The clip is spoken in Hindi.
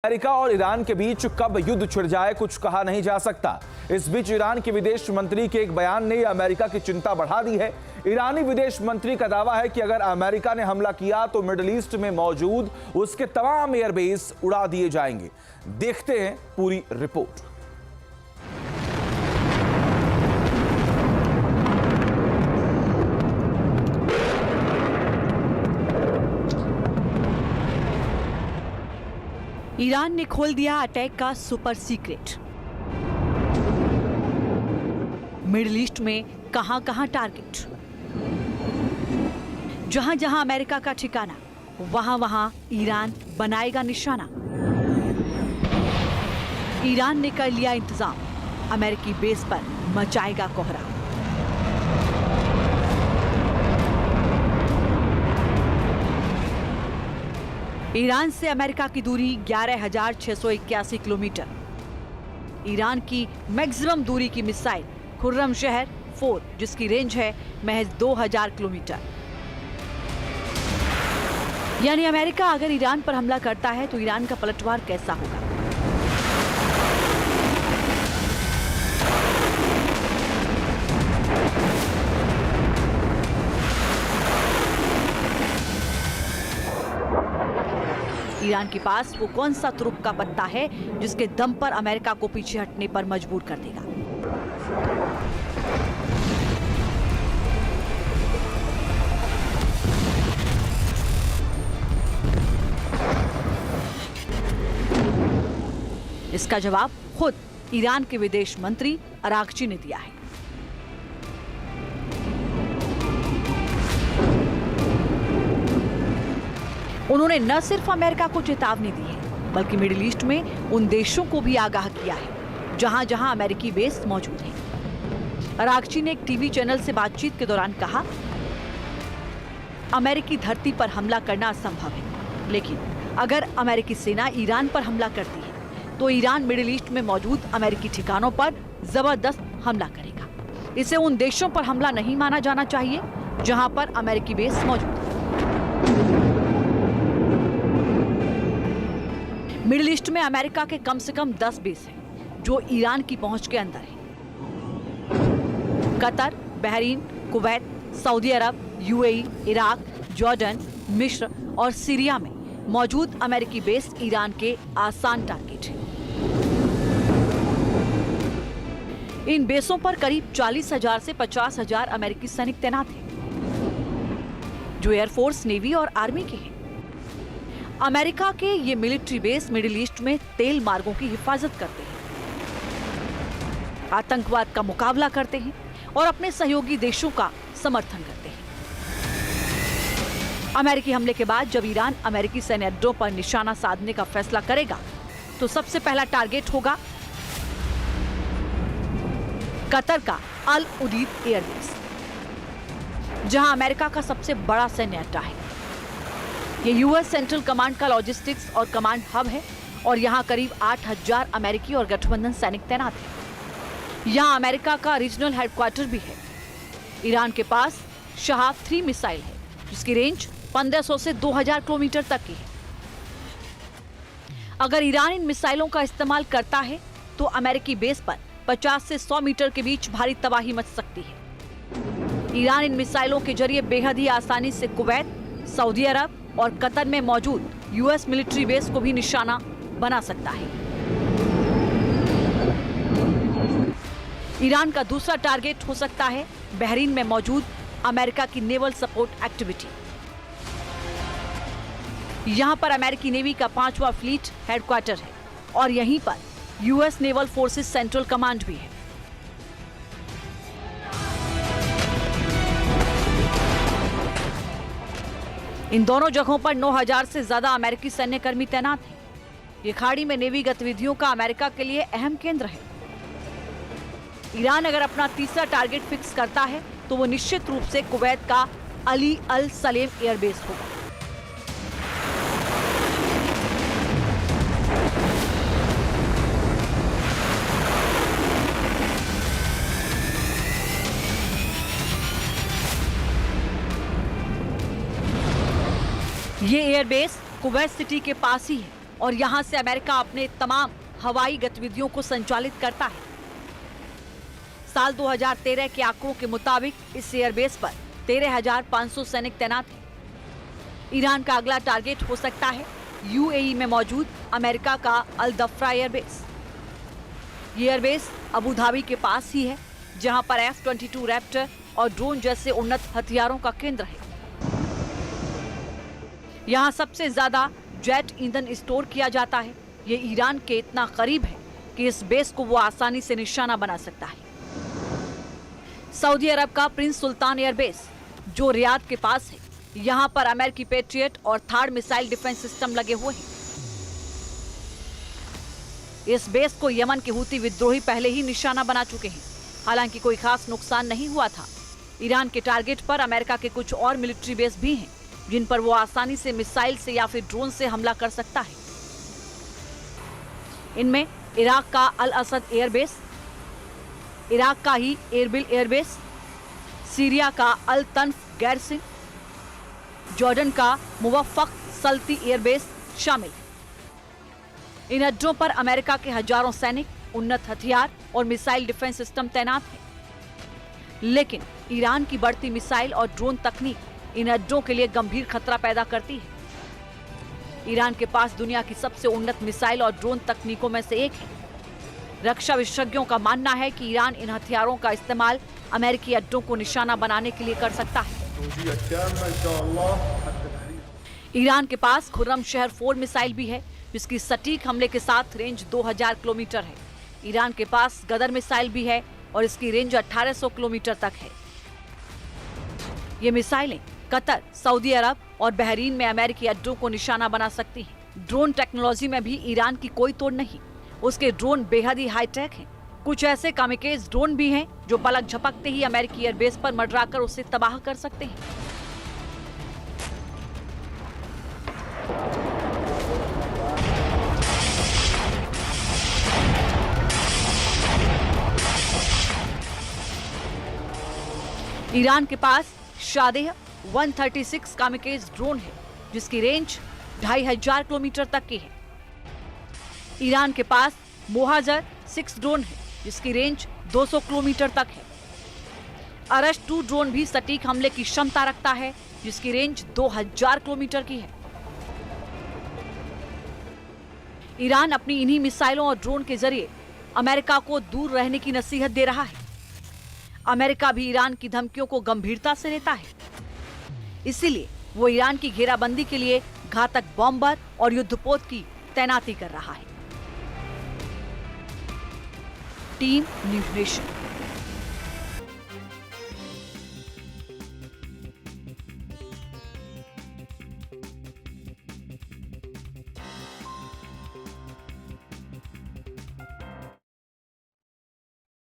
अमेरिका और ईरान के बीच कब युद्ध छिड़ जाए कुछ कहा नहीं जा सकता। इस बीच ईरान के विदेश मंत्री के एक बयान ने अमेरिका की चिंता बढ़ा दी है। ईरानी विदेश मंत्री का दावा है कि अगर अमेरिका ने हमला किया तो मिडिल ईस्ट में मौजूद उसके तमाम एयरबेस उड़ा दिए जाएंगे। देखते हैं पूरी रिपोर्ट। ईरान ने खोल दिया अटैक का सुपर सीक्रेट। मिडिल ईस्ट में कहां-कहां टारगेट, जहां-जहां अमेरिका का ठिकाना वहां-वहां ईरान बनाएगा निशाना। ईरान ने कर लिया इंतजाम, अमेरिकी बेस पर मचाएगा कोहरा। ईरान से अमेरिका की दूरी 11,681 किलोमीटर। ईरान की मैक्सिमम दूरी की मिसाइल खुर्रम शहर 4 जिसकी रेंज है महज 2,000 किलोमीटर। यानी अमेरिका अगर ईरान पर हमला करता है तो ईरान का पलटवार कैसा होगा। ईरान के पास वो कौन सा तुरुप का पत्ता है जिसके दम पर अमेरिका को पीछे हटने पर मजबूर कर देगा। इसका जवाब खुद ईरान के विदेश मंत्री अरागची ने दिया है। उन्होंने न सिर्फ अमेरिका को चेतावनी दी है बल्कि मिडिल ईस्ट में उन देशों को भी आगाह किया है जहां-जहां अमेरिकी बेस मौजूद हैं। अरागची ने एक टीवी चैनल से बातचीत के दौरान कहा, अमेरिकी धरती पर हमला करना असंभव है, लेकिन अगर अमेरिकी सेना ईरान पर हमला करती है तो ईरान मिडिल ईस्ट में मौजूद अमेरिकी ठिकानों पर जबरदस्त हमला करेगा। इसे उन देशों पर हमला नहीं माना जाना चाहिए जहां पर अमेरिकी बेस मौजूद है। मिडिल ईस्ट में अमेरिका के कम से कम 10 बेस हैं जो ईरान की पहुंच के अंदर हैं। कतर, बहरीन, कुवैत, सऊदी अरब, यूएई, इराक, जॉर्डन, मिस्र और सीरिया में मौजूद अमेरिकी बेस ईरान के आसान टारगेट हैं। इन बेसों पर करीब 40,000 से 50,000 अमेरिकी सैनिक तैनात हैं जो एयरफोर्स, नेवी और आर्मी के हैं। अमेरिका के ये मिलिट्री बेस मिडिल ईस्ट में तेल मार्गों की हिफाजत करते हैं, आतंकवाद का मुकाबला करते हैं और अपने सहयोगी देशों का समर्थन करते हैं। अमेरिकी हमले के बाद जब ईरान अमेरिकी सैन्य अड्डों पर निशाना साधने का फैसला करेगा तो सबसे पहला टारगेट होगा कतर का अल उदीद एयरबेस, जहां अमेरिका का सबसे बड़ा सैन्य अड्डा है। ये यूएस सेंट्रल कमांड का लॉजिस्टिक्स और कमांड हब है और यहाँ करीब 8,000 अमेरिकी और गठबंधन सैनिक तैनात हैं। यहाँ अमेरिका का रीजनल हेडक्वार्टर भी है। ईरान के पास शहाब 3 मिसाइल है जिसकी रेंज 1500 से 2,000 किलोमीटर तक की है। अगर ईरान इन मिसाइलों का इस्तेमाल करता है तो अमेरिकी बेस पर 50 से 100 मीटर के बीच भारी तबाही मच सकती है। ईरान इन मिसाइलों के जरिए बेहद ही आसानी से कुवैत, सऊदी अरब और कतर में मौजूद यूएस मिलिट्री बेस को भी निशाना बना सकता है। ईरान का दूसरा टारगेट हो सकता है बहरीन में मौजूद अमेरिका की नेवल सपोर्ट एक्टिविटी। यहां पर अमेरिकी नेवी का 5वां फ्लीट हेडक्वार्टर है और यहीं पर US naval forces central command भी है। इन दोनों जगहों पर 9,000 से ज्यादा अमेरिकी सैन्यकर्मी तैनात हैं। ये खाड़ी में नेवी गतिविधियों का अमेरिका के लिए अहम केंद्र है। ईरान अगर अपना तीसरा टारगेट फिक्स करता है तो वो निश्चित रूप से कुवैत का अली अल सलेम एयरबेस होगा। ये एयरबेस कुवैत सिटी के पास ही है और यहां से अमेरिका अपने तमाम हवाई गतिविधियों को संचालित करता है। साल 2013 के आंकड़ों के मुताबिक इस एयरबेस पर 13,500 सैनिक तैनात हैं। ईरान का अगला टारगेट हो सकता है यूएई में मौजूद अमेरिका का अल दफ्रा एयरबेस। ये एयरबेस अबू धाबी के पास ही है, जहां पर F-22 रैप्टर और ड्रोन जैसे उन्नत हथियारों का केंद्र है। यहाँ सबसे ज्यादा जेट ईंधन स्टोर किया जाता है। ये ईरान के इतना करीब है कि इस बेस को वो आसानी से निशाना बना सकता है। सऊदी अरब का प्रिंस सुल्तान एयरबेस जो रियाद के पास है, यहाँ पर अमेरिकी पेट्रियट और थार्ड मिसाइल डिफेंस सिस्टम लगे हुए हैं। इस बेस को यमन के हूती विद्रोही पहले ही निशाना बना चुके हैं। हालांकि कोई खास नुकसान नहीं हुआ था। ईरान के टारगेट पर अमेरिका के कुछ और मिलिट्री बेस भी हैं, जिन पर वो आसानी से मिसाइल से या फिर ड्रोन से हमला कर सकता है। इनमें इराक का अल असद एयरबेस, इराक का ही एरबिल एयरबेस, सीरिया का अल तन्फ गैरसिन, जॉर्डन का मुवफ्फक सल्ती एयरबेस शामिल है। इन अड्डों पर अमेरिका के हजारों सैनिक, उन्नत हथियार और मिसाइल डिफेंस सिस्टम तैनात हैं। लेकिन ईरान की बढ़ती मिसाइल और ड्रोन तकनीक इन अड्डों के लिए गंभीर खतरा पैदा करती है। ईरान के पास दुनिया की सबसे उन्नत मिसाइल और ड्रोन तकनीकों में से एक है। रक्षा विशेषज्ञों का मानना है कि ईरान इन हथियारों का इस्तेमाल अमेरिकी अड्डों को निशाना बनाने के लिए कर सकता है। ईरान के पास खुर्रमशहर 4 मिसाइल भी है, जिसकी सटीक हमले के साथ रेंज 2000 किलोमीटर है। ईरान के पास गदर मिसाइल भी है और इसकी रेंज 1800 किलोमीटर तक है। ये मिसाइलें कतर, सऊदी अरब और बहरीन में अमेरिकी अड्डों को निशाना बना सकती हैं। ड्रोन टेक्नोलॉजी में भी ईरान की कोई तोड़ नहीं। उसके ड्रोन बेहद ही हाईटेक हैं। कुछ ऐसे कामिकेज ड्रोन भी हैं जो पलक झपकते ही अमेरिकी एयरबेस पर मंडराकर उसे तबाह कर सकते हैं। ईरान के पास शादेह 136 कामिकेज ड्रोन है, जिसकी रेंज 2500 किलोमीटर तक की है। ईरान के पास मोहाजर 6 ड्रोन है, जिसकी रेंज 200 किलोमीटर तक है। अरश 2 ड्रोन भी सटीक हमले की क्षमता रखता है, जिसकी रेंज 2000 किलोमीटर की है। ईरान अपनी इन्हीं मिसाइलों और ड्रोन के जरिए अमेरिका को दूर रहने की नसीहत दे रहा है। अमेरिका भी ईरान की धमकियों को गंभीरता से लेता है, इसीलिए वो ईरान की घेराबंदी के लिए घातक बॉम्बर और युद्धपोत की तैनाती कर रहा है। Team news nation.